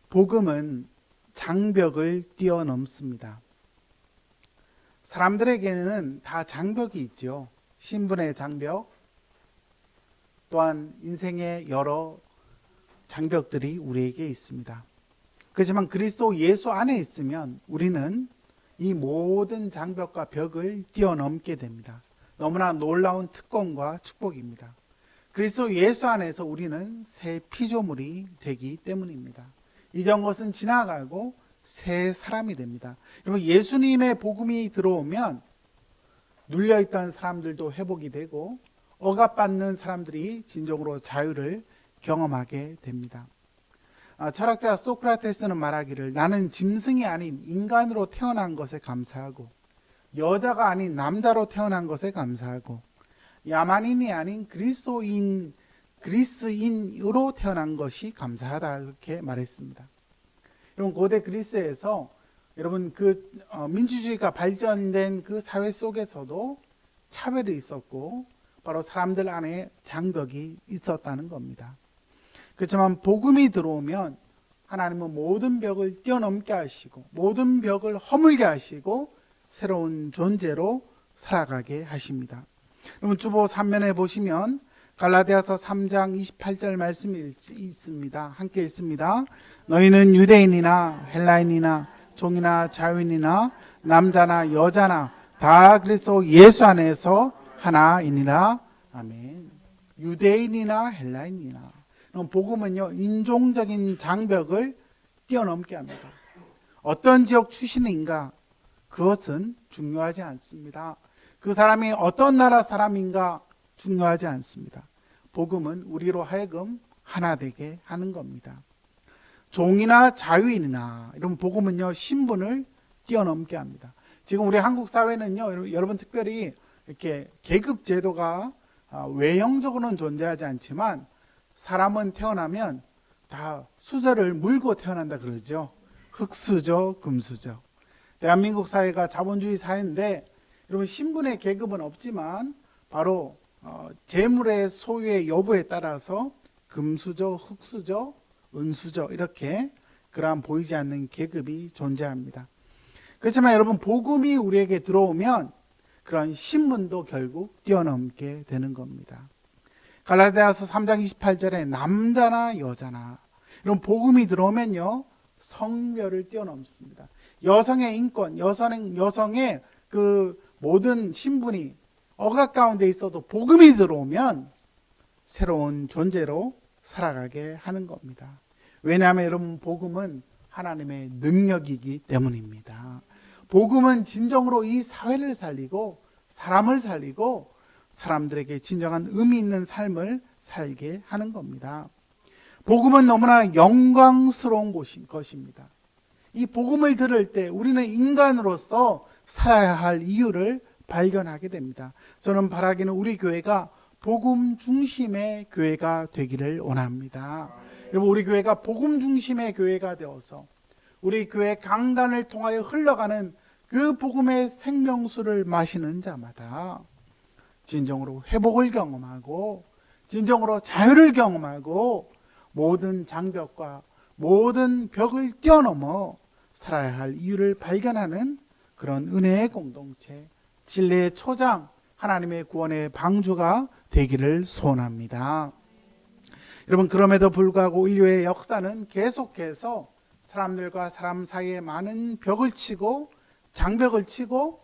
복음은 장벽을 뛰어넘습니다. 사람들에게는 다 장벽이 있죠. 신분의 장벽, 또한 인생의 여러 장벽들이 우리에게 있습니다. 그렇지만 그리스도 예수 안에 있으면 우리는 이 모든 장벽과 벽을 뛰어넘게 됩니다. 너무나 놀라운 특권과 축복입니다. 그리스도 예수 안에서 우리는 새 피조물이 되기 때문입니다. 이전 것은 지나가고 새 사람이 됩니다. 여러분, 예수님의 복음이 들어오면 눌려있던 사람들도 회복이 되고 억압받는 사람들이 진정으로 자유를 경험하게 됩니다. 철학자 소크라테스는 말하기를, 나는 짐승이 아닌 인간으로 태어난 것에 감사하고 여자가 아닌 남자로 태어난 것에 감사하고 야만인이 아닌 그리스인으로 태어난 것이 감사하다, 그렇게 말했습니다. 여러분, 고대 그리스에서 여러분 민주주의가 발전된 그 사회 속에서도 차별이 있었고 바로 사람들 안에 장벽이 있었다는 겁니다. 그렇지만 복음이 들어오면 하나님은 모든 벽을 뛰어넘게 하시고 모든 벽을 허물게 하시고 새로운 존재로 살아가게 하십니다. 여러분, 주보 3면에 보시면 갈라디아서 3장 28절 말씀이 있습니다. 함께 읽습니다. 너희는 유대인이나 헬라인이나 종이나 자유인이나 남자나 여자나 다 그리스도 예수 안에서 하나이니라. 아멘. 유대인이나 헬라인이나. 복음은요, 인종적인 장벽을 뛰어넘게 합니다. 어떤 지역 출신인가, 그것은 중요하지 않습니다. 그 사람이 어떤 나라 사람인가 중요하지 않습니다. 복음은 우리로 하여금 하나 되게 하는 겁니다. 종이나 자유인이나, 이런 복음은요, 신분을 뛰어넘게 합니다. 지금 우리 한국 사회는요, 여러분 특별히 이렇게 계급 제도가 외형적으로는 존재하지 않지만 사람은 태어나면 다 수저를 물고 태어난다 그러죠. 흙수저, 금수저. 대한민국 사회가 자본주의 사회인데 여러분, 신분의 계급은 없지만 바로 재물의 소유의 여부에 따라서 금수저, 흙수저, 은수저, 이렇게 그러한 보이지 않는 계급이 존재합니다. 그렇지만 여러분, 복음이 우리에게 들어오면 그런 신분도 결국 뛰어넘게 되는 겁니다. 갈라디아서 3장 28절에 남자나 여자나, 이런 복음이 들어오면요, 성별을 뛰어넘습니다. 여성의 인권, 여성의 그 모든 신분이 억압 가운데 있어도 복음이 들어오면 새로운 존재로 살아가게 하는 겁니다. 왜냐하면 여러분, 복음은 하나님의 능력이기 때문입니다. 복음은 진정으로 이 사회를 살리고 사람을 살리고 사람들에게 진정한 의미 있는 삶을 살게 하는 겁니다. 복음은 너무나 영광스러운 것입니다. 이 복음을 들을 때 우리는 인간으로서 살아야 할 이유를 발견하게 됩니다. 저는 바라기는 우리 교회가 복음 중심의 교회가 되기를 원합니다. 여러분, 우리 교회가 복음 중심의 교회가 되어서 우리 교회 강단을 통하여 흘러가는 그 복음의 생명수를 마시는 자마다 진정으로 회복을 경험하고 진정으로 자유를 경험하고 모든 장벽과 모든 벽을 뛰어넘어 살아야 할 이유를 발견하는 그런 은혜의 공동체, 진리의 초장, 하나님의 구원의 방주가 되기를 소원합니다. 여러분, 그럼에도 불구하고 인류의 역사는 계속해서 사람들과 사람 사이에 많은 벽을 치고 장벽을 치고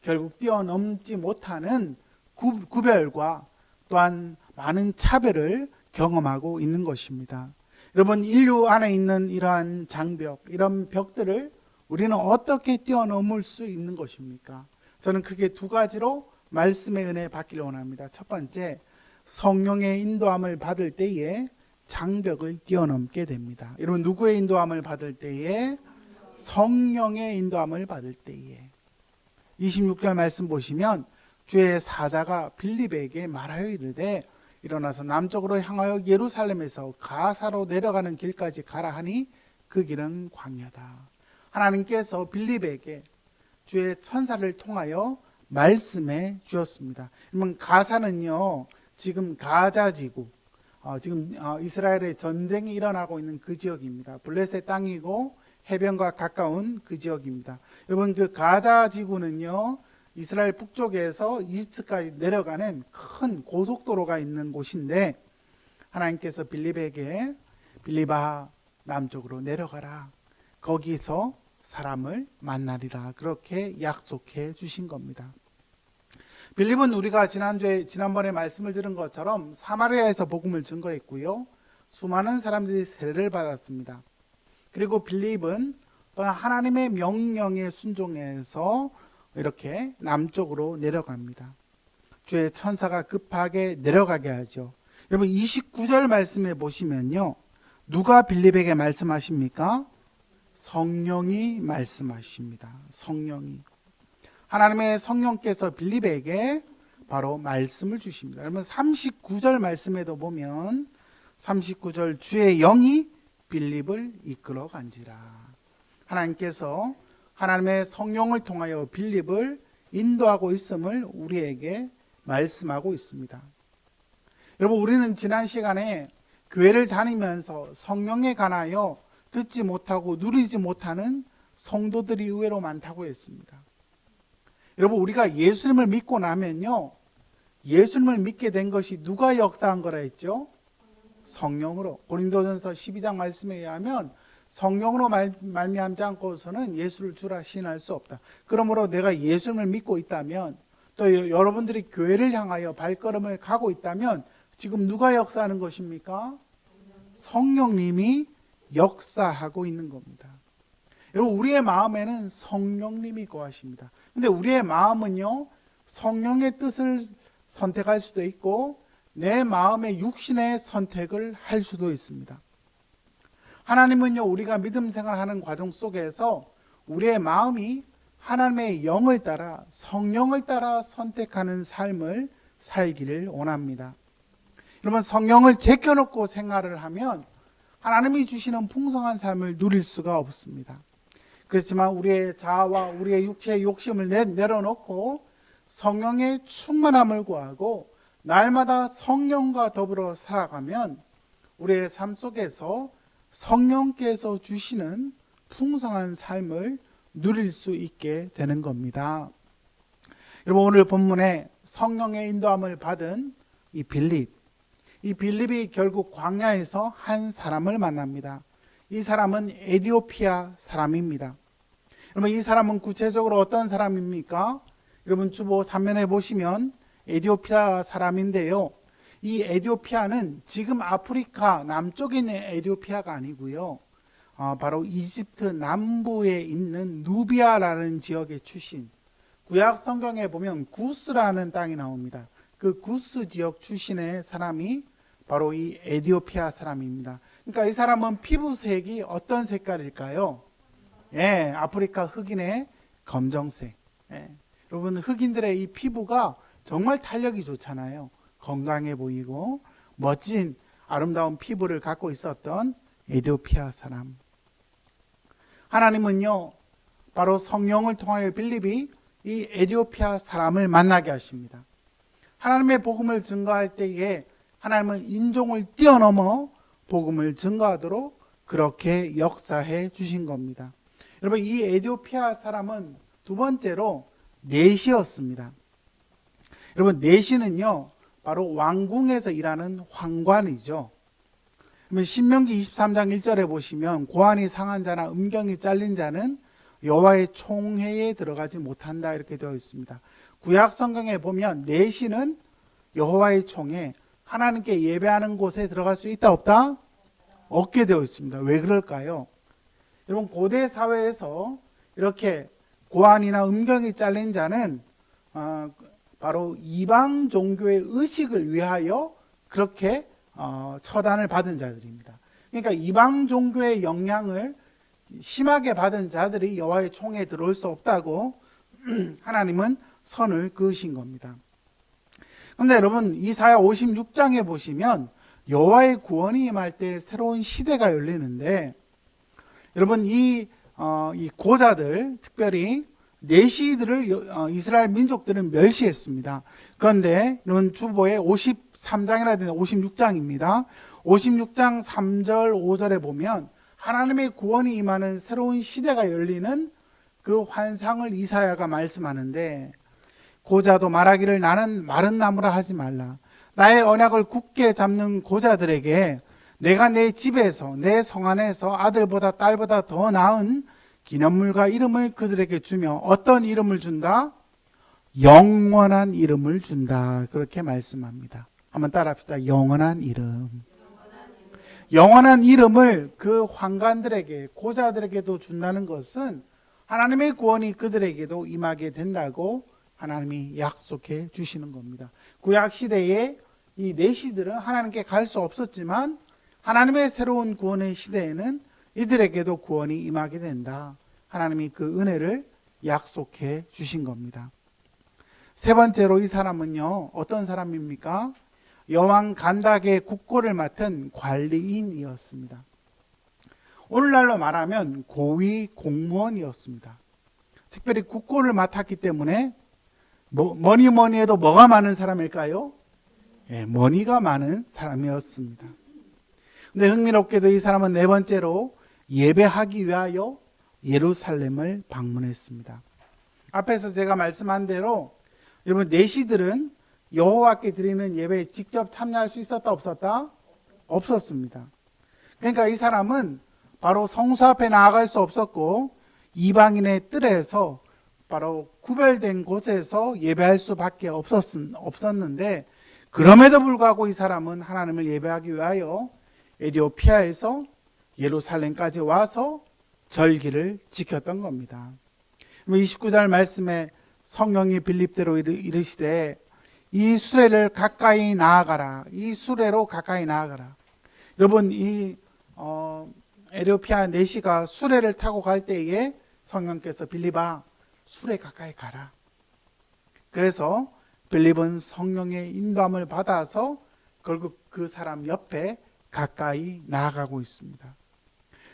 결국 뛰어넘지 못하는 구별과 또한 많은 차별을 경험하고 있는 것입니다. 여러분, 인류 안에 있는 이러한 장벽, 이런 벽들을 우리는 어떻게 뛰어넘을 수 있는 것입니까? 저는 크게 두 가지로 말씀의 은혜 받기를 원합니다. 첫 번째, 성령의 인도함을 받을 때에 장벽을 뛰어넘게 됩니다. 여러분, 누구의 인도함을 받을 때에? 성령의 인도함을 받을 때에. 26절 말씀 보시면 주의 사자가 빌립에게 말하여 이르되 일어나서 남쪽으로 향하여 예루살렘에서 가사로 내려가는 길까지 가라 하니 그 길은 광야다. 하나님께서 빌립에게 주의 천사를 통하여 말씀해 주었습니다. 그러면 가사는요, 지금 가자지구, 지금 이스라엘의 전쟁이 일어나고 있는 그 지역입니다. 블레셋 땅이고 해변과 가까운 그 지역입니다. 여러분 그 가자 지구는요, 이스라엘 북쪽에서 이집트까지 내려가는 큰 고속도로가 있는 곳인데, 하나님께서 빌립에게 빌립아 남쪽으로 내려가라, 거기서 사람을 만나리라, 그렇게 약속해 주신 겁니다. 빌립은 우리가 지난번에 말씀을 들은 것처럼 사마리아에서 복음을 증거했고요, 수많은 사람들이 세례를 받았습니다. 그리고 빌립은 또 하나님의 명령에 순종해서 이렇게 남쪽으로 내려갑니다. 주의 천사가 급하게 내려가게 하죠. 여러분 29절 말씀에 보시면요, 누가 빌립에게 말씀하십니까? 성령이 말씀하십니다. 성령이. 하나님의 성령께서 빌립에게 바로 말씀을 주십니다. 여러분 39절 말씀에도 보면 39절, 주의 영이 빌립을 이끌어 간지라. 하나님께서 하나님의 성령을 통하여 빌립을 인도하고 있음을 우리에게 말씀하고 있습니다. 여러분 우리는 지난 시간에 교회를 다니면서 성령에 관하여 듣지 못하고 누리지 못하는 성도들이 의외로 많다고 했습니다. 여러분 우리가 예수님을 믿고 나면요, 예수님을 믿게 된 것이 누가 역사한 거라 했죠? 성령으로. 고린도전서 12장 말씀에 의하면 성령으로 말미암지 않고서는 예수를 주라 시인할 수 없다. 그러므로 내가 예수님을 믿고 있다면, 또 여러분들이 교회를 향하여 발걸음을 가고 있다면 지금 누가 역사하는 것입니까? 성령님이 역사하고 있는 겁니다. 여러분 우리의 마음에는 성령님이 거하십니다. 근데 우리의 마음은요, 성령의 뜻을 선택할 수도 있고 내 마음의 육신의 선택을 할 수도 있습니다. 하나님은요, 우리가 믿음 생활하는 과정 속에서 우리의 마음이 하나님의 영을 따라, 성령을 따라 선택하는 삶을 살기를 원합니다. 여러분 성령을 제껴놓고 생활을 하면 하나님이 주시는 풍성한 삶을 누릴 수가 없습니다. 그렇지만 우리의 자아와 우리의 육체의 욕심을 내려놓고 성령의 충만함을 구하고 날마다 성령과 더불어 살아가면 우리의 삶 속에서 성령께서 주시는 풍성한 삶을 누릴 수 있게 되는 겁니다. 여러분 오늘 본문에 성령의 인도함을 받은 이 빌립이 결국 광야에서 한 사람을 만납니다. 이 사람은 에디오피아 사람입니다. 여러분 이 사람은 구체적으로 어떤 사람입니까? 여러분 주보 3면에 보시면 에디오피아 사람인데요, 이 에디오피아는 지금 아프리카 남쪽에 있는 에디오피아가 아니고요, 바로 이집트 남부에 있는 누비아라는 지역의 출신, 구약 성경에 보면 구스라는 땅이 나옵니다. 그 구스 지역 출신의 사람이 바로 이 에디오피아 사람입니다. 그러니까 이 사람은 피부색이 어떤 색깔일까요? 예, 아프리카 흑인의 검정색. 예. 여러분 흑인들의 이 피부가 정말 탄력이 좋잖아요. 건강해 보이고 멋진 아름다운 피부를 갖고 있었던 에디오피아 사람. 하나님은요, 바로 성령을 통하여 빌립이 이 에디오피아 사람을 만나게 하십니다. 하나님의 복음을 증거할 때에 하나님은 인종을 뛰어넘어 복음을 증거하도록 그렇게 역사해 주신 겁니다. 여러분 이 에디오피아 사람은 두 번째로 내시였습니다. 여러분 내시는요, 바로 왕궁에서 일하는 황관이죠. 신명기 23장 1절에 보시면 고환이 상한 자나 음경이 잘린 자는 여호와의 총회에 들어가지 못한다, 이렇게 되어 있습니다. 구약 성경에 보면 내시는 여호와의 총회, 하나님께 예배하는 곳에 들어갈 수 있다 없다? 없게 되어 있습니다. 왜 그럴까요? 여러분 고대 사회에서 이렇게 고환이나 음경이 잘린 자는 바로 이방 종교의 의식을 위하여 그렇게 처단을 받은 자들입니다. 그러니까 이방 종교의 영향을 심하게 받은 자들이 여호와의 총회에 들어올 수 없다고 하나님은 선을 그으신 겁니다. 그런데 여러분 이사야 56장에 보시면 여호와의 구원이 임할 때 새로운 시대가 열리는데, 여러분 이 고자들, 특별히 내시들을 이스라엘 민족들은 멸시했습니다. 그런데 이런 주보의 53장이라 되는 56장입니다. 56장 3절 5절에 보면 하나님의 구원이 임하는 새로운 시대가 열리는 그 환상을 이사야가 말씀하는데, 고자도 말하기를 나는 마른 나무라 하지 말라. 나의 언약을 굳게 잡는 고자들에게 내가 내 집에서 내 성 안에서 아들보다 딸보다 더 나은 기념물과 이름을 그들에게 주며 어떤 이름을 준다? 영원한 이름을 준다. 그렇게 말씀합니다. 한번 따라합시다. 영원한 이름. 영원한 이름을 그 환관들에게, 고자들에게도 준다는 것은 하나님의 구원이 그들에게도 임하게 된다고 하나님이 약속해 주시는 겁니다. 구약 시대에 이 내시들은 하나님께 갈 수 없었지만 하나님의 새로운 구원의 시대에는 이들에게도 구원이 임하게 된다. 하나님이 그 은혜를 약속해 주신 겁니다. 세 번째로 이 사람은요, 어떤 사람입니까? 여왕 간닥의 국고를 맡은 관리인이었습니다. 오늘날로 말하면 고위 공무원이었습니다. 특별히 국고를 맡았기 때문에 뭐니 해도 뭐가 많은 사람일까요? 머니가 많은 사람이었습니다. 근데 흥미롭게도 이 사람은 네 번째로 예배하기 위하여 예루살렘을 방문했습니다. 앞에서 제가 말씀한 대로 여러분, 내시들은 여호와께 드리는 예배에 직접 참여할 수 있었다 없었다? 없었습니다. 그러니까 이 사람은 바로 성소 앞에 나아갈 수 없었고 이방인의 뜰에서 바로 구별된 곳에서 예배할 수밖에 없었는데, 그럼에도 불구하고 이 사람은 하나님을 예배하기 위하여 에티오피아에서 예루살렘까지 와서 절기를 지켰던 겁니다. 29절 말씀에 성령이 빌립대로 이르시되 이 수레를 가까이 나아가라. 이 수레로 가까이 나아가라. 여러분, 이 에티오피아 내시가 수레를 타고 갈 때에 성령께서 빌립아, 수레 가까이 가라. 그래서 빌립은 성령의 인도함을 받아서 결국 그 사람 옆에 가까이 나아가고 있습니다.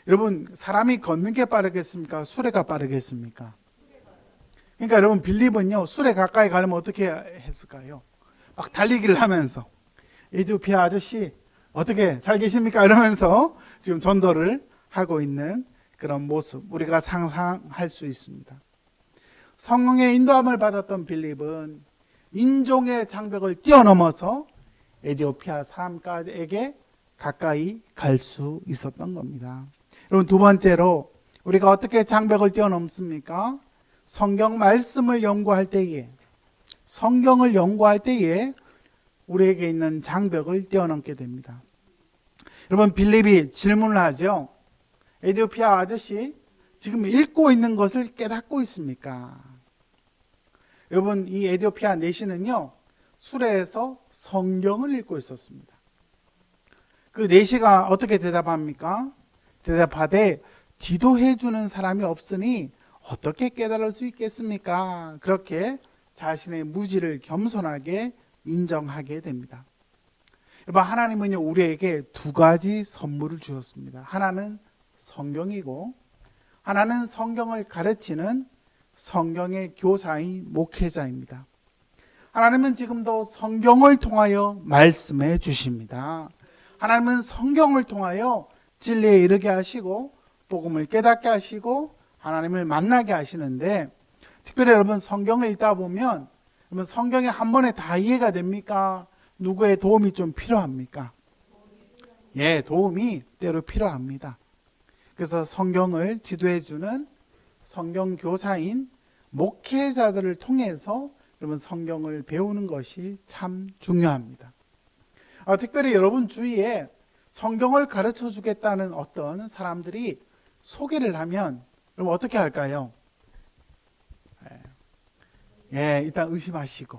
여러분, 사람이 걷는 게 빠르겠습니까? 수레가 빠르겠습니까? 그러니까 여러분, 빌립은요, 수레 가까이 가려면 어떻게 했을까요? 막 달리기를 하면서 에티오피아 아저씨 어떻게 잘 계십니까? 이러면서 지금 전도를 하고 있는 그런 모습, 우리가 상상할 수 있습니다. 성령의 인도함을 받았던 빌립은 인종의 장벽을 뛰어넘어서 에티오피아 사람에게 가까이 갈 수 있었던 겁니다. 여러분, 두 번째로 우리가 어떻게 장벽을 뛰어넘습니까? 성경을 연구할 때에 우리에게 있는 장벽을 뛰어넘게 됩니다. 여러분, 빌립이 질문을 하죠. 에티오피아 아저씨, 지금 읽고 있는 것을 깨닫고 있습니까? 여러분, 이 에티오피아 내시는요, 수레에서 성경을 읽고 있었습니다. 그 내시가 어떻게 대답합니까? 대답하되 지도해 주는 사람이 없으니 어떻게 깨달을 수 있겠습니까? 그렇게 자신의 무지를 겸손하게 인정하게 됩니다. 여러분, 하나님은요, 우리에게 두 가지 선물을 주셨습니다. 하나는 성경이고 하나는 성경을 가르치는 성경의 교사인 목회자입니다. 하나님은 지금도 성경을 통하여 말씀해 주십니다. 하나님은 성경을 통하여 진리에 이르게 하시고 복음을 깨닫게 하시고 하나님을 만나게 하시는데, 특별히 여러분, 성경을 읽다 보면 여러분, 성경이 한 번에 다 이해가 됩니까? 누구의 도움이 좀 필요합니까? 예, 도움이 때로 필요합니다. 그래서 성경을 지도해 주는 성경 교사인 목회자들을 통해서 여러분, 성경을 배우는 것이 참 중요합니다. 특별히 여러분 주위에 성경을 가르쳐 주겠다는 어떤 사람들이 소개를 하면 여러분 어떻게 할까요? 일단 의심하시고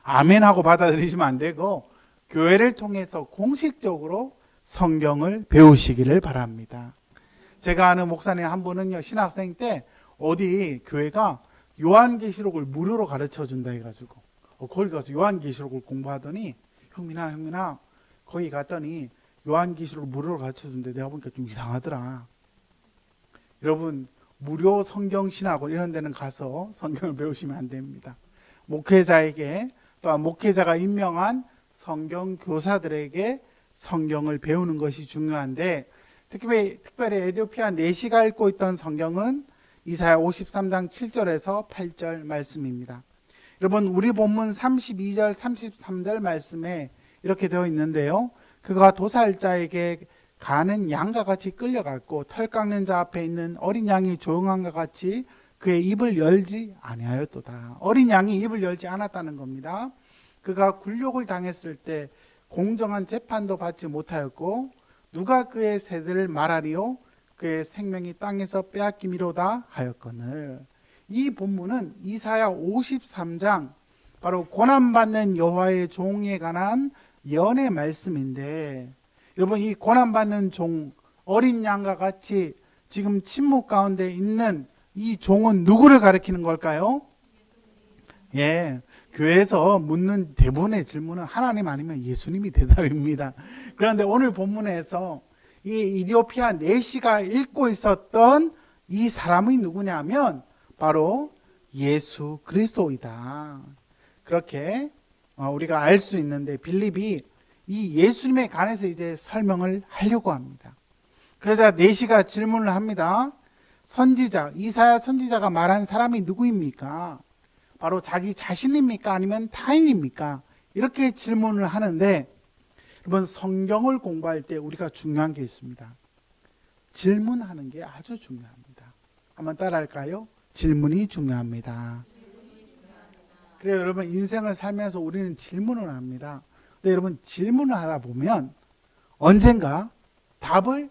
아멘하고 받아들이시면 안 되고 교회를 통해서 공식적으로 성경을 배우시기를 바랍니다. 제가 아는 목사님 한 분은요, 신학생 때 어디 교회가 요한계시록을 무료로 가르쳐 준다 해가지고 거기 가서 요한계시록을 공부하더니 형민아 거기 갔더니 요한계시록을 무료로 가르쳐 준대. 내가 보니까 좀 이상하더라. 여러분, 무료 성경 신학원 이런 데는 가서 성경을 배우시면 안 됩니다. 목회자에게 또한 목회자가 임명한 성경 교사들에게 성경을 배우는 것이 중요한데 특별히 에티오피아 내시가 읽고 있던 성경은 이사야 53장 7절에서 8절 말씀입니다. 여러분 우리 본문 32절 33절 말씀에 이렇게 되어 있는데요. 그가 도살자에게 가는 양과 같이 끌려갔고 털 깎는 자 앞에 있는 어린 양이 조용한 것 같이 그의 입을 열지 아니하였도다. 어린 양이 입을 열지 않았다는 겁니다. 그가 굴욕을 당했을 때 공정한 재판도 받지 못하였고 누가 그의 세대를 말하리요 그의 생명이 땅에서 빼앗김이로다 하였거늘. 이 본문은 이사야 53장 바로 고난받는 여호와의 종에 관한 예언의 말씀인데 여러분 이 고난받는 종 어린 양과 같이 지금 침묵 가운데 있는 이 종은 누구를 가리키는 걸까요? 예, 교회에서 묻는 대부분의 질문은 하나님 아니면 예수님이 대답입니다. 그런데 오늘 본문에서 이 이디오피아 내시가 읽고 있었던 이 사람이 누구냐면 바로 예수 그리스도이다. 그렇게 우리가 알 수 있는데 빌립이 이 예수님에 관해서 이제 설명을 하려고 합니다. 그러자 내시가 질문을 합니다. 선지자, 이사야 선지자가 말한 사람이 누구입니까? 바로 자기 자신입니까? 아니면 타인입니까? 이렇게 질문을 하는데 여러분 성경을 공부할 때 우리가 중요한 게 있습니다. 질문하는 게 아주 중요합니다. 한번 따라할까요? 질문이 중요합니다. 그래요, 여러분 인생을 살면서 우리는 질문을 합니다. 근데 여러분 질문을 하다 보면 언젠가 답을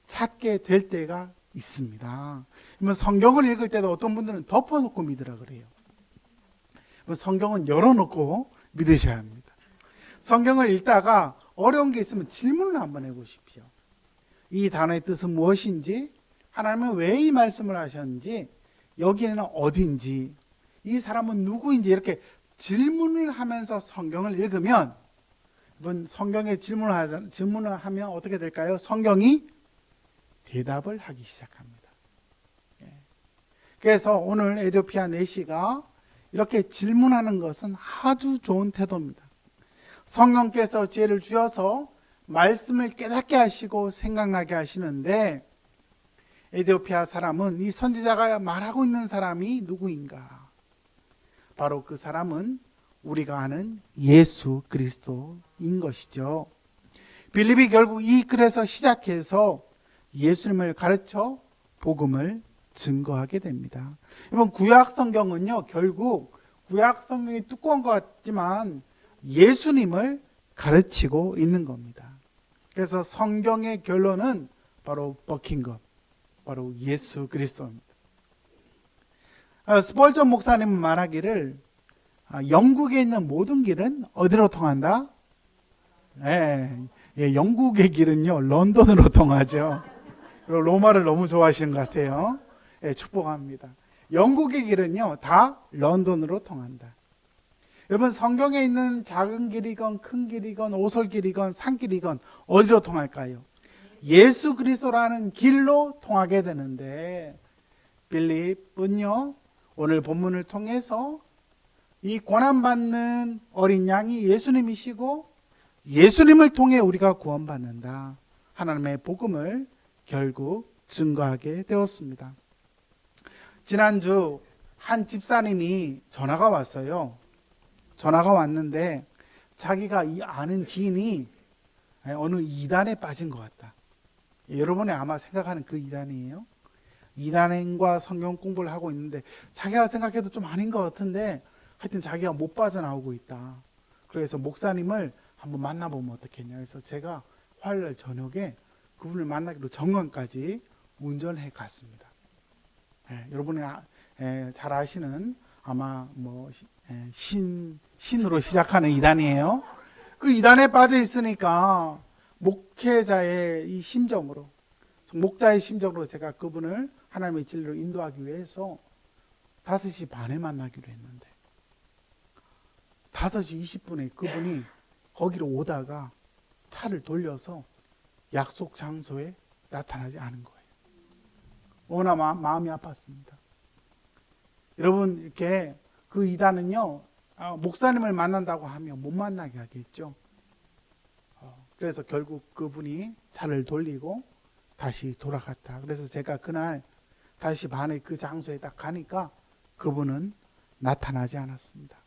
찾게 될 때가 있습니다. 그러면 성경을 읽을 때도 어떤 분들은 덮어놓고 믿으라 그래요. 성경은 열어놓고 믿으셔야 합니다. 성경을 읽다가 어려운 게 있으면 질문을 한번 해보십시오. 이 단어의 뜻은 무엇인지, 하나님은 왜 이 말씀을 하셨는지, 여기는 어딘지, 이 사람은 누구인지 이렇게 질문을 하면서 성경을 읽으면 여러분 성경에 질문을 하면 어떻게 될까요? 성경이 대답을 하기 시작합니다. 그래서 오늘 에티오피아 내시가 이렇게 질문하는 것은 아주 좋은 태도입니다. 성령께서 지혜를 주셔서 말씀을 깨닫게 하시고 생각나게 하시는데 에티오피아 사람은 이 선지자가 말하고 있는 사람이 누구인가? 바로 그 사람은 우리가 아는 예수 그리스도인 것이죠. 빌립이 결국 이 글에서 시작해서 예수님을 가르쳐 복음을 증거하게 됩니다. 여러분 구약 성경은요 결국 구약 성경이 두꺼운 것 같지만 예수님을 가르치고 있는 겁니다. 그래서 성경의 결론은 바로 버킹엄, 바로 예수 그리스도입니다. 스펄전 목사님은 말하기를 영국에 있는 모든 길은 어디로 통한다? 영국의 길은요 런던으로 통하죠. 로마를 너무 좋아하시는 것 같아요. 축복합니다. 영국의 길은요 다 런던으로 통한다. 여러분 성경에 있는 작은 길이건 큰 길이건 오솔길이건 산길이건 어디로 통할까요? 예수 그리스도라는 길로 통하게 되는데 빌립은요 오늘 본문을 통해서 이 고난받는 어린 양이 예수님이시고 예수님을 통해 우리가 구원받는다. 하나님의 복음을 결국 증거하게 되었습니다. 지난주 한 집사님이 전화가 왔어요. 전화가 왔는데 자기가 아는 지인이 어느 이단에 빠진 것 같다. 여러분이 아마 생각하는 그 이단이에요. 이단과 성경 공부를 하고 있는데 자기가 생각해도 좀 아닌 것 같은데 하여튼 자기가 못 빠져나오고 있다. 그래서 목사님을 한번 만나보면 어떻겠냐. 그래서 제가 화요일 저녁에 그분을 만나기로 정원까지 운전해 갔습니다. 여러분이 잘 아시는 아마 신으로 시작하는 이단이에요. 그 이단에 빠져 있으니까 목회자의 이 심정으로, 목자의 심정으로 제가 그분을 하나님의 진리로 인도하기 위해서 5시 반에 만나기로 했는데 5시 20분에 그분이 거기로 오다가 차를 돌려서 약속 장소에 나타나지 않은 거예요. 너무나 마음이 아팠습니다. 여러분, 이렇게 그 이단은요, 목사님을 만난다고 하면 못 만나게 하겠죠. 그래서 결국 그분이 차를 돌리고 다시 돌아갔다. 그래서 제가 그날 다시 밤에 그 장소에 딱 가니까 그분은 나타나지 않았습니다.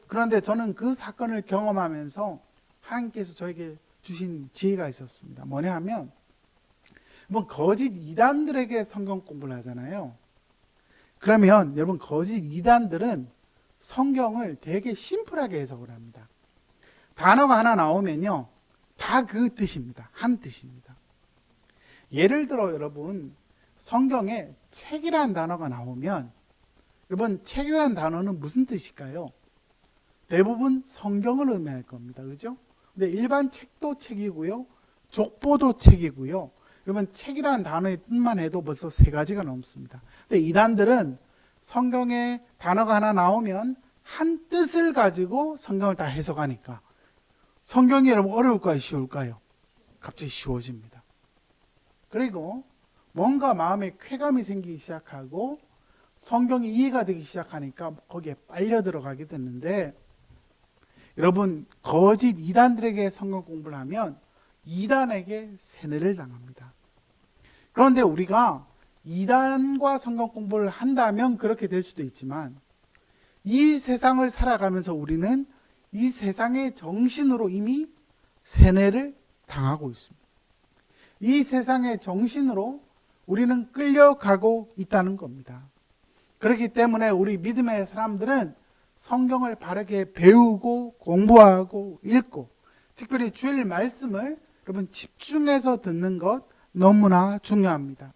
그런데 저는 그 사건을 경험하면서 하나님께서 저에게 주신 지혜가 있었습니다. 뭐냐 하면, 뭐 거짓 이단들에게 성경 공부를 하잖아요. 그러면 여러분, 거짓 이단들은 성경을 되게 심플하게 해석을 합니다. 단어가 하나 나오면요, 다 그 뜻입니다. 한 뜻입니다. 예를 들어 여러분, 성경에 책이라는 단어가 나오면, 여러분, 책이라는 단어는 무슨 뜻일까요? 대부분 성경을 의미할 겁니다. 그죠? 근데 일반 책도 책이고요, 족보도 책이고요. 여러분, 책이라는 단어의 뜻만 해도 벌써 3가지가 넘습니다. 근데 이단들은 성경에 단어가 하나 나오면 한 뜻을 가지고 성경을 다 해석하니까 성경이 여러분 어려울까요? 쉬울까요? 갑자기 쉬워집니다. 그리고 뭔가 마음에 쾌감이 생기기 시작하고 성경이 이해가 되기 시작하니까 거기에 빨려 들어가게 되는데, 여러분, 거짓 이단들에게 성경 공부를 하면 이단에게 세뇌를 당합니다. 그런데 우리가 이단과 성경 공부를 한다면 그렇게 될 수도 있지만, 이 세상을 살아가면서 우리는 이 세상의 정신으로 이미 세뇌를 당하고 있습니다. 이 세상의 정신으로 우리는 끌려가고 있다는 겁니다. 그렇기 때문에 우리 믿음의 사람들은 성경을 바르게 배우고 공부하고 읽고, 특별히 주일 말씀을 여러분 집중해서 듣는 것 너무나 중요합니다.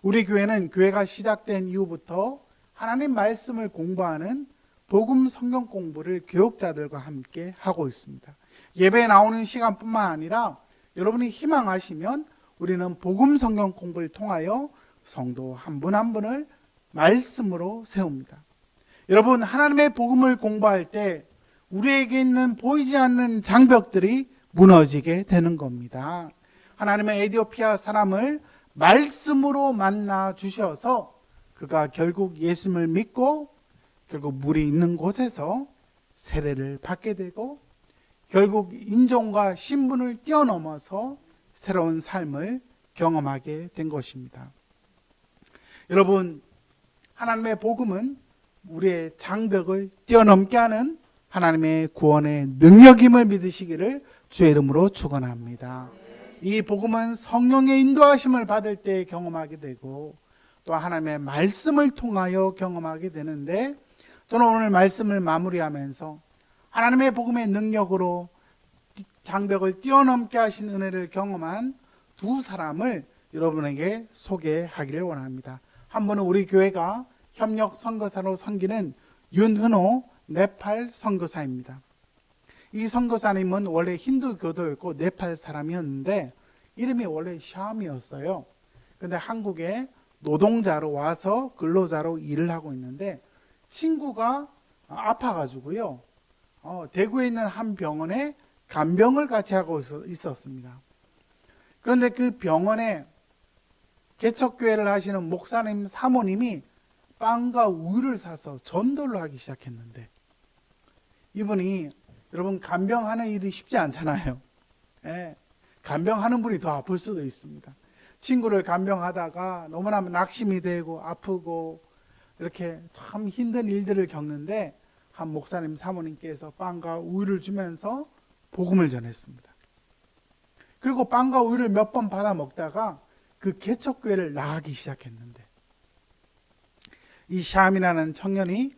우리 교회는 교회가 시작된 이후부터 하나님 말씀을 공부하는 복음 성경 공부를 교육자들과 함께 하고 있습니다. 예배에 나오는 시간뿐만 아니라 여러분이 희망하시면 우리는 복음 성경 공부를 통하여 성도 한 분 한 분을 말씀으로 세웁니다. 여러분, 하나님의 복음을 공부할 때 우리에게 있는 보이지 않는 장벽들이 무너지게 되는 겁니다. 하나님의 에티오피아 사람을 말씀으로 만나 주셔서 그가 결국 예수님을 믿고 결국 물이 있는 곳에서 세례를 받게 되고 결국 인종과 신분을 뛰어넘어서 새로운 삶을 경험하게 된 것입니다. 여러분, 하나님의 복음은 우리의 장벽을 뛰어넘게 하는 하나님의 구원의 능력임을 믿으시기를 주의 이름으로 축원합니다. 이 복음은 성령의 인도하심을 받을 때 경험하게 되고 또 하나님의 말씀을 통하여 경험하게 되는데, 저는 오늘 말씀을 마무리하면서 하나님의 복음의 능력으로 장벽을 뛰어넘게 하신 은혜를 경험한 두 사람을 여러분에게 소개하기를 원합니다. 한 분은 우리 교회가 협력 선교사로 섬기는 윤은호 네팔 선교사입니다. 이 선교사님은 원래 힌두교도였고 네팔 사람이었는데 이름이 원래 샴이었어요. 그런데 한국에 노동자로 와서 근로자로 일을 하고 있는데 친구가 아파가지고요, 대구에 있는 한 병원에 간병을 같이 하고 있었습니다. 그런데 그 병원에 개척교회를 하시는 목사님 사모님이 빵과 우유를 사서 전도를 하기 시작했는데, 이분이 여러분 간병하는 일이 쉽지 않잖아요. 예, 간병하는 분이 더 아플 수도 있습니다. 친구를 간병하다가 너무나 낙심이 되고 아프고 이렇게 참 힘든 일들을 겪는데 한 목사님 사모님께서 빵과 우유를 주면서 복음을 전했습니다. 그리고 빵과 우유를 몇 번 받아 먹다가 그 개척교회를 나가기 시작했는데, 이 샴이라는 청년이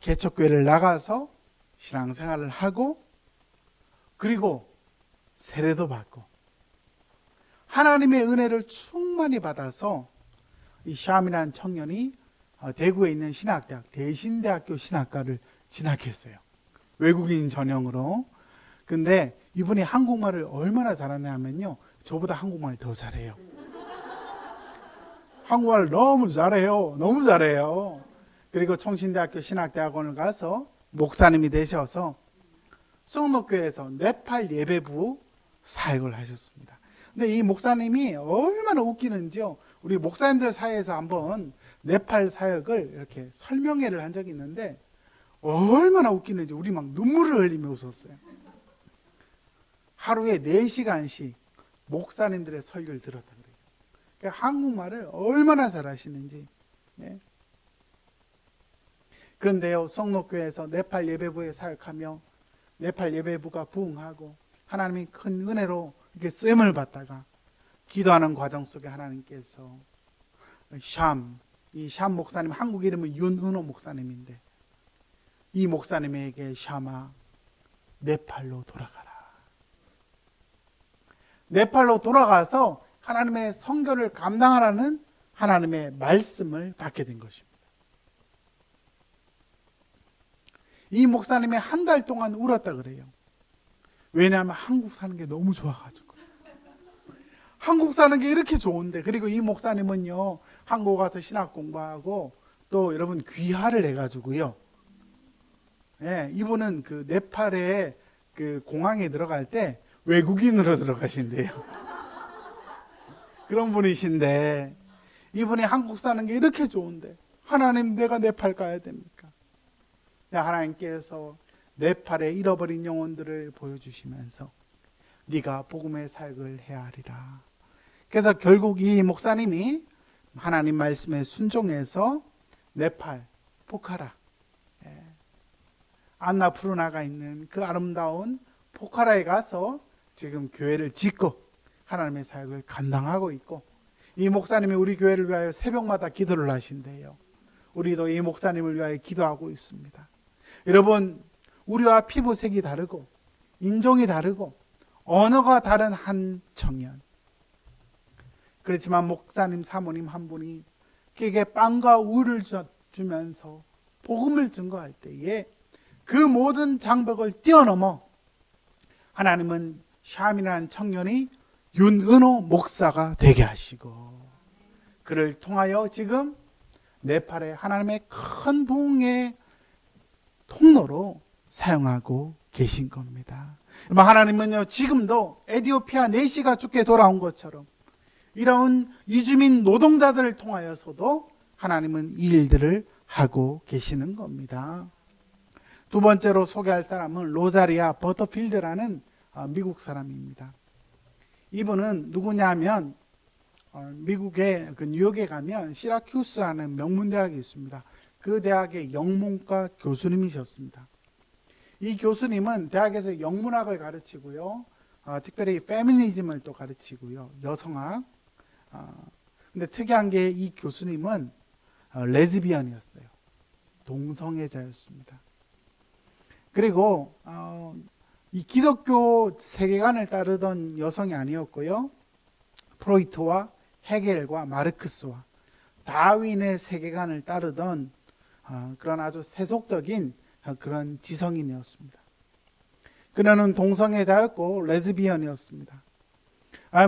개척교회를 나가서 신앙생활을 하고 그리고 세례도 받고 하나님의 은혜를 충만히 받아서 이 샴이라는 청년이 대구에 있는 신학대학 대신대학교 신학과를 진학했어요. 외국인 전형으로. 근데 이분이 한국말을 얼마나 잘하냐면요, 저보다 한국말 더 잘해요. 한국말 너무 잘해요. 너무 잘해요. 그리고 총신대학교 신학대학원을 가서 목사님이 되셔서 성록교회에서 네팔 예배부 사역을 하셨습니다. 근데 이 목사님이 얼마나 웃기는지요. 우리 목사님들 사이에서 한번 네팔 사역을 이렇게 설명회를 한 적이 있는데 얼마나 웃기는지 우리 막 눈물을 흘리며 웃었어요. 하루에 4시간씩 목사님들의 설교를 들었다 그래요. 그러니까 한국말을 얼마나 잘하시는지. 네. 그런데요, 성록교회에서 네팔 예배부에 사역하며 네팔 예배부가 부흥하고 하나님이 큰 은혜로 이렇게 쓰임을 받다가 기도하는 과정 속에 하나님께서 이 샴 목사님, 한국 이름은 윤은호 목사님인데 이 목사님에게 샴아 네팔로 돌아가라. 네팔로 돌아가서 하나님의 선교를 감당하라는 하나님의 말씀을 받게 된 것입니다. 이 목사님이 한 달 동안 울었다 그래요. 왜냐하면 한국 사는 게 너무 좋아가지고. 한국 사는 게 이렇게 좋은데. 그리고 이 목사님은요, 한국 가서 신학 공부하고 또 여러분 귀화를 해가지고요. 예, 이분은 그 네팔에 그 공항에 들어갈 때 외국인으로 들어가신대요. 그런 분이신데 이분이 한국 사는 게 이렇게 좋은데 하나님 내가 네팔 가야 됩니까? 하나님께서 네팔의 잃어버린 영혼들을 보여주시면서 네가 복음의 사역을 해야 하리라. 그래서 결국 이 목사님이 하나님 말씀에 순종해서 네팔 포카라, 안나푸르나가 있는 그 아름다운 포카라에 가서 지금 교회를 짓고 하나님의 사역을 감당하고 있고, 이 목사님이 우리 교회를 위하여 새벽마다 기도를 하신대요. 우리도 이 목사님을 위하여 기도하고 있습니다. 여러분, 우리와 피부색이 다르고 인종이 다르고 언어가 다른 한 청년, 그렇지만 목사님 사모님 한 분이 그에게 빵과 우유를 주면서 복음을 증거할 때에 그 모든 장벽을 뛰어넘어 하나님은 샴이라는 청년이 윤은호 목사가 되게 하시고 그를 통하여 지금 네팔에 하나님의 큰 부흥의 통로로 사용하고 계신 겁니다. 하나님은요, 지금도 에티오피아 내시가 죽게 돌아온 것처럼 이런 이주민 노동자들을 통하여서도 하나님은 이 일들을 하고 계시는 겁니다. 두 번째로 소개할 사람은 로자리아 버터필드라는 미국 사람입니다. 이분은 누구냐면 미국의 그 뉴욕에 가면 시라큐스라는 명문대학이 있습니다. 그 대학의 영문과 교수님이셨습니다. 이 교수님은 대학에서 영문학을 가르치고요, 특별히 페미니즘을 또 가르치고요, 여성학. 근데 특이한 게 이 교수님은 레즈비언이었어요. 동성애자였습니다. 그리고 이 기독교 세계관을 따르던 여성이 아니었고요, 프로이트와 헤겔과 마르크스와 다윈의 세계관을 따르던 그런 아주 세속적인 그런 지성인이었습니다. 그녀는 동성애자였고 레즈비언이었습니다.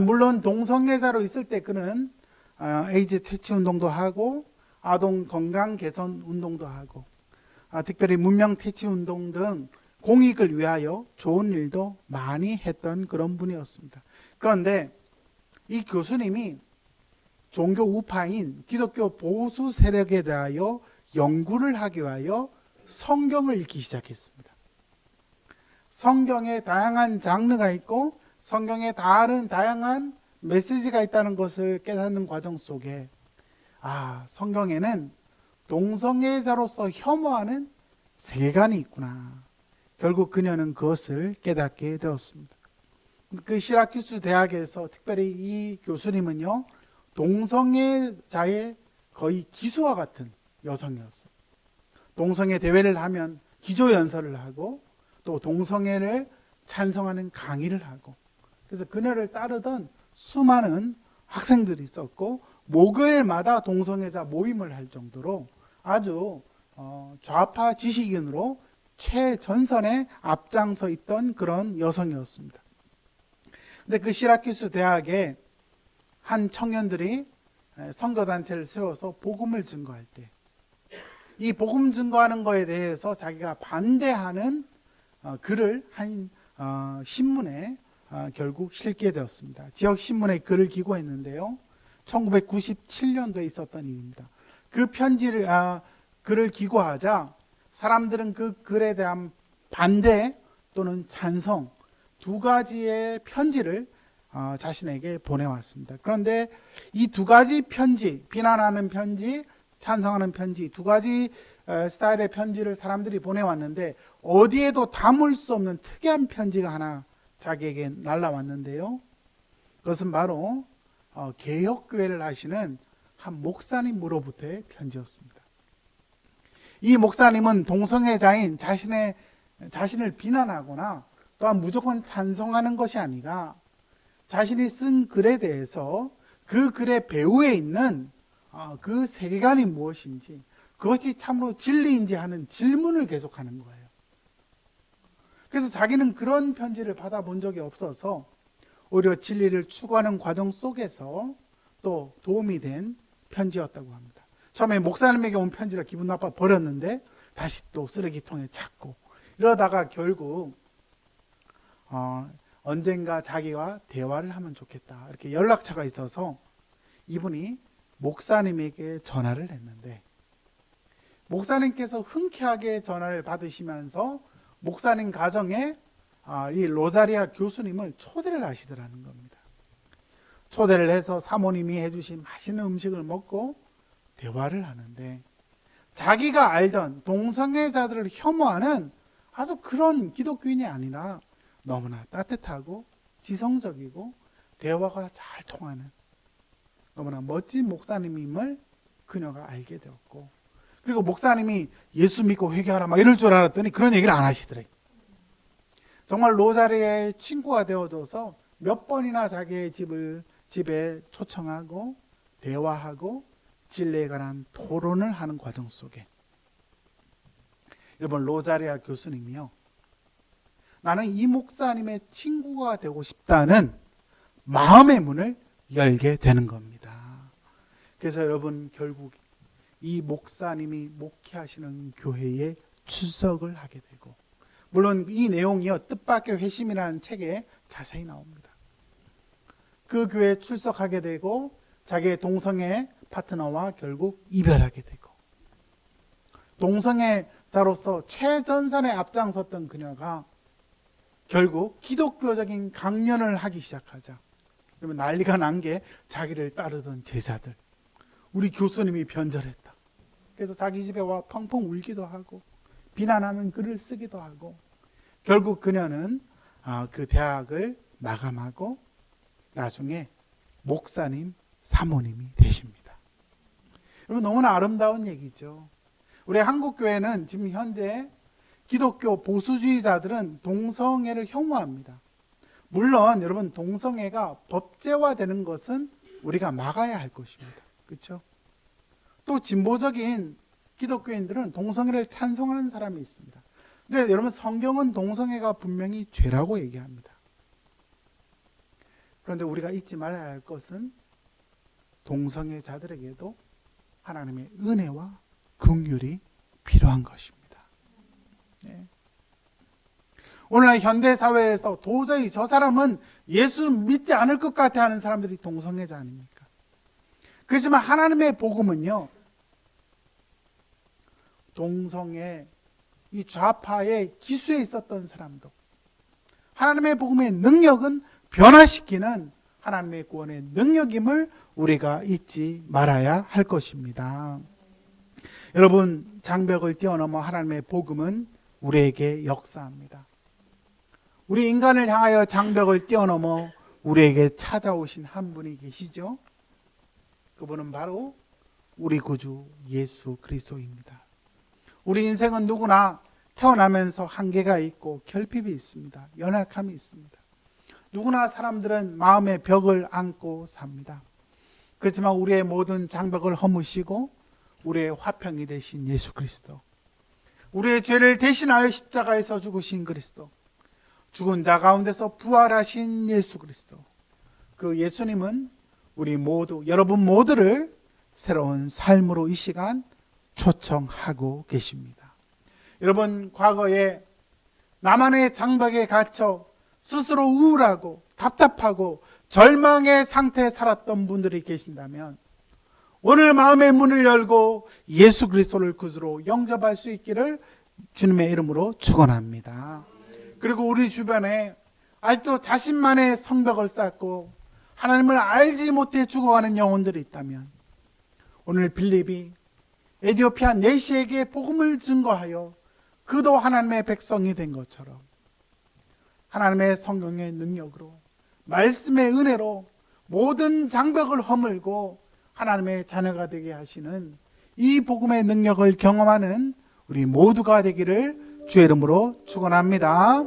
물론 동성애자로 있을 때 그는 에이즈 퇴치 운동도 하고 아동 건강 개선 운동도 하고 특별히 문명 퇴치 운동 등 공익을 위하여 좋은 일도 많이 했던 그런 분이었습니다. 그런데 이 교수님이 종교 우파인 기독교 보수 세력에 대하여 연구를 하기 위하여 성경을 읽기 시작했습니다. 성경에 다양한 장르가 있고 성경에 다양한 메시지가 있다는 것을 깨닫는 과정 속에 성경에는 동성애자로서 혐오하는 세계관이 있구나. 결국 그녀는 그것을 깨닫게 되었습니다. 그 시라큐스 대학에서 특별히 이 교수님은요, 동성애자의 거의 기수와 같은 여성이었어요. 동성애 대회를 하면 기조연설을 하고 또 동성애를 찬성하는 강의를 하고, 그래서 그녀를 따르던 수많은 학생들이 있었고 목요일마다 동성애자 모임을 할 정도로 아주 좌파 지식인으로 최전선에 앞장서 있던 그런 여성이었습니다. 근데 그 시라큐스 대학에 한 청년들이 선교단체를 세워서 복음을 증거할 때 이 복음 증거하는 거에 대해서 자기가 반대하는 글을 한 신문에 결국 실게 되었습니다. 지역 신문에 글을 기고했는데요, 1997년도에 있었던 일입니다. 그 편지를 글을 기고하자 사람들은 그 글에 대한 반대 또는 찬성 두 가지의 편지를 자신에게 보내왔습니다. 그런데 이 두 가지 편지, 비난하는 편지, 찬성하는 편지, 두 가지 스타일의 편지를 사람들이 보내왔는데 어디에도 담을 수 없는 특이한 편지가 하나 자기에게 날라왔는데요. 그것은 바로 개혁교회를 하시는 한 목사님으로부터의 편지였습니다. 이 목사님은 동성애자인 자신을 비난하거나 또한 무조건 찬성하는 것이 아니라 자신이 쓴 글에 대해서 그 글의 배후에 있는 그 세계관이 무엇인지, 그것이 참으로 진리인지 하는 질문을 계속하는 거예요. 그래서 자기는 그런 편지를 받아본 적이 없어서 오히려 진리를 추구하는 과정 속에서 또 도움이 된 편지였다고 합니다. 처음에 목사님에게 온 편지를 기분 나빠 버렸는데 다시 또 쓰레기통에 찾고, 이러다가 결국 언젠가 자기와 대화를 하면 좋겠다, 이렇게 연락처가 있어서 이분이 목사님에게 전화를 했는데, 목사님께서 흔쾌하게 전화를 받으시면서 목사님 가정에 이 로자리아 교수님을 초대를 하시더라는 겁니다. 초대를 해서 사모님이 해주신 맛있는 음식을 먹고 대화를 하는데, 자기가 알던 동성애자들을 혐오하는 아주 그런 기독교인이 아니라 너무나 따뜻하고 지성적이고 대화가 잘 통하는 너무나 멋진 목사님임을 그녀가 알게 되었고, 그리고 목사님이 예수 믿고 회개하라 막 이럴 줄 알았더니 그런 얘기를 안 하시더래요. 정말 로자리아의 친구가 되어줘서 몇 번이나 자기의 집에 초청하고 대화하고 진리에 관한 토론을 하는 과정 속에 여러분, 로자리아 교수님이요, 나는 이 목사님의 친구가 되고 싶다는 마음의 문을 열게 되는 겁니다. 그래서 여러분, 결국 이 목사님이 목회하시는 교회에 출석을 하게 되고, 물론 이 내용이요 뜻밖의 회심이라는 책에 자세히 나옵니다. 그 교회에 출석하게 되고 자기의 동성애 파트너와 결국 이별하게 되고, 동성애자로서 최전선에 앞장섰던 그녀가 결국 기독교적인 강연을 하기 시작하자 그러면 난리가 난 게 자기를 따르던 제자들, 우리 교수님이 변절했다, 그래서 자기 집에 와 펑펑 울기도 하고 비난하는 글을 쓰기도 하고, 결국 그녀는 그 대학을 마감하고 나중에 목사님, 사모님이 되십니다. 여러분, 너무나 아름다운 얘기죠. 우리 한국교회는 지금 현재 기독교 보수주의자들은 동성애를 혐오합니다. 물론 여러분, 동성애가 법제화되는 것은 우리가 막아야 할 것입니다. 그렇죠? 또 진보적인 기독교인들은 동성애를 찬성하는 사람이 있습니다. 근데 여러분, 성경은 동성애가 분명히 죄라고 얘기합니다. 그런데 우리가 잊지 말아야 할 것은 동성애자들에게도 하나님의 은혜와 긍휼이 필요한 것입니다. 네. 오늘날 현대사회에서 도저히 저 사람은 예수 믿지 않을 것 같아 하는 사람들이 동성애자 아닙니까? 그렇지만 하나님의 복음은요, 동성애 이 좌파의 기수에 있었던 사람도 하나님의 복음의 능력은 변화시키는 하나님의 구원의 능력임을 우리가 잊지 말아야 할 것입니다. 여러분, 장벽을 뛰어넘어 하나님의 복음은 우리에게 역사합니다. 우리 인간을 향하여 장벽을 뛰어넘어 우리에게 찾아오신 한 분이 계시죠. 그분은 바로 우리 구주 예수 그리스도입니다. 우리 인생은 누구나 태어나면서 한계가 있고 결핍이 있습니다. 연약함이 있습니다. 누구나 사람들은 마음의 벽을 안고 삽니다. 그렇지만 우리의 모든 장벽을 허무시고 우리의 화평이 되신 예수 그리스도, 우리의 죄를 대신하여 십자가에서 죽으신 그리스도, 죽은 자 가운데서 부활하신 예수 그리스도, 그 예수님은 우리 모두, 여러분 모두를 새로운 삶으로 이 시간 초청하고 계십니다. 여러분, 과거에 나만의 장벽에 갇혀 스스로 우울하고 답답하고 절망의 상태에 살았던 분들이 계신다면 오늘 마음의 문을 열고 예수 그리스도를 구주로 영접할 수 있기를 주님의 이름으로 축원합니다. 그리고 우리 주변에 아직도 자신만의 성벽을 쌓고 하나님을 알지 못해 죽어가는 영혼들이 있다면 오늘 빌립이 에디오피아 내시에게 복음을 증거하여 그도 하나님의 백성이 된 것처럼 하나님의 성령의 능력으로 말씀의 은혜로 모든 장벽을 허물고 하나님의 자녀가 되게 하시는 이 복음의 능력을 경험하는 우리 모두가 되기를 주의 이름으로 축원합니다.